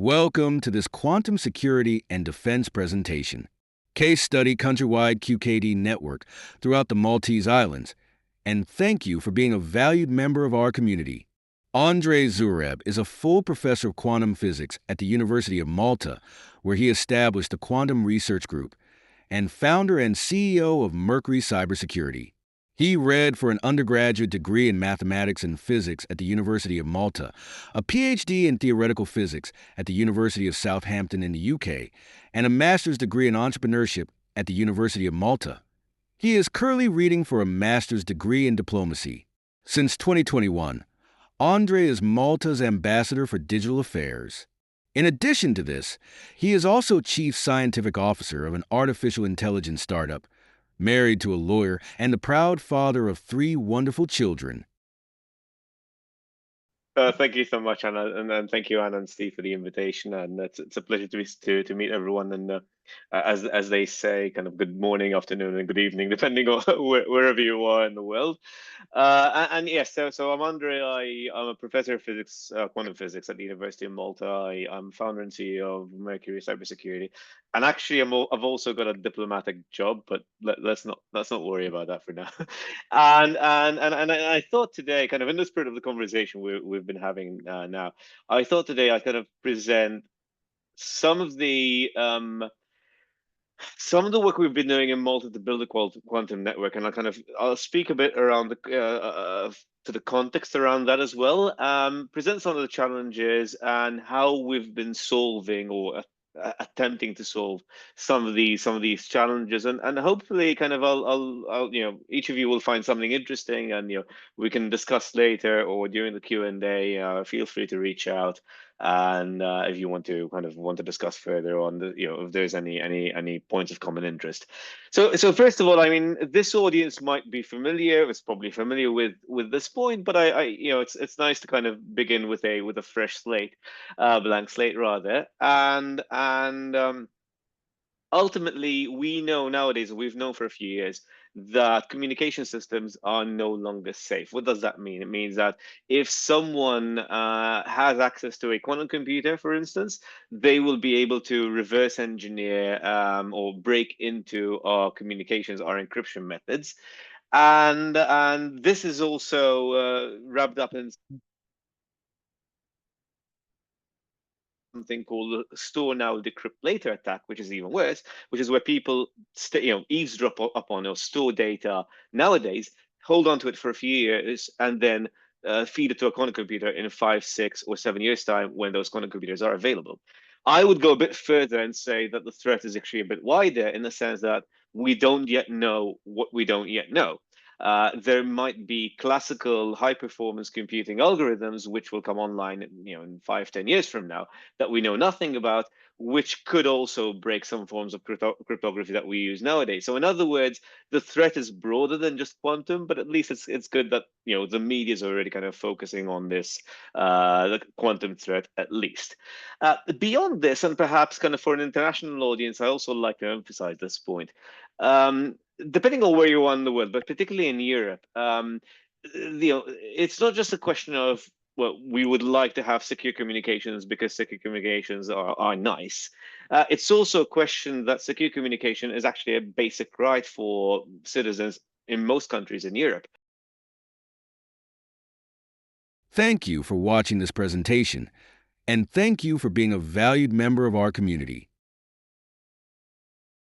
Welcome to this quantum security and defense presentation. Case Study Country-wide QKD network throughout the Maltese Islands. And thank you for being a valued member of our community. Andre Xuereb is a full professor of quantum physics at the University of Malta, where he established the Quantum Research Group, and founder and CEO of Merqury Cybersecurity. He read for an undergraduate degree in mathematics and physics at the University of Malta, a PhD in theoretical physics at the University of Southampton in the UK, and a master's degree in entrepreneurship at the University of Malta. He is currently reading for a master's degree in diplomacy. Since 2021, Andre is Malta's ambassador for digital affairs. In addition to this, he is also chief scientific officer of an artificial intelligence startup, married to a lawyer, and the proud father of 3 wonderful children. Thank you so much, Anna, and thank you, Anna and Steve, for the invitation. And it's a pleasure to meet everyone. And as they say, kind of good morning, afternoon, and good evening, depending on wherever you are in the world. And yes, so I'm Andre. I'm a professor of physics, quantum physics at the University of Malta. I'm founder and CEO of Mercury Cybersecurity, and actually, I've also got a diplomatic job, but let's not worry about that for now. And I thought today, kind of in the spirit of the conversation we've been having now, I thought today I'd kind of present some of the work we've been doing in Malta to build a quantum network, and I'll speak a bit around to the context around that as well. Present some of the challenges and how we've been solving or attempting to solve some of these challenges, and hopefully kind of I'll each of you will find something interesting, and we can discuss later or during the Q&A. Feel free to reach out, and if you want to discuss further on the if there's any points of common interest. So first of all, I mean, this audience might be familiar, it's probably familiar with this point, but I it's nice to kind of begin with a fresh slate, blank slate rather. And ultimately, we know nowadays, we've known for a few years, that communication systems are no longer safe. What does that mean? It means that if someone has access to a quantum computer, for instance, they will be able to reverse engineer or break into our communications, our encryption methods. And this is also wrapped up in something called the store now, decrypt later attack, which is even worse, which is where people eavesdrop upon or store data nowadays, hold on to it for a few years, and then feed it to a quantum computer in 5, 6, or 7 years' time when those quantum computers are available. I would go a bit further and say that the threat is actually a bit wider, in the sense that we don't yet know what we don't yet know. There might be classical high performance computing algorithms which will come online in 5, 10 years from now, that we know nothing about, which could also break some forms of cryptography that we use nowadays. So in other words, the threat is broader than just quantum, but at least it's good that the media is already kind of focusing on this, the quantum threat at least. Beyond this, and perhaps kind of for an international audience, I also like to emphasize this point. Depending on where you are in the world, but particularly in Europe, it's not just a question of, well, we would like to have secure communications because secure communications are nice. It's also a question that secure communication is actually a basic right for citizens in most countries in Europe. Thank you for watching this presentation, and thank you for being a valued member of our community.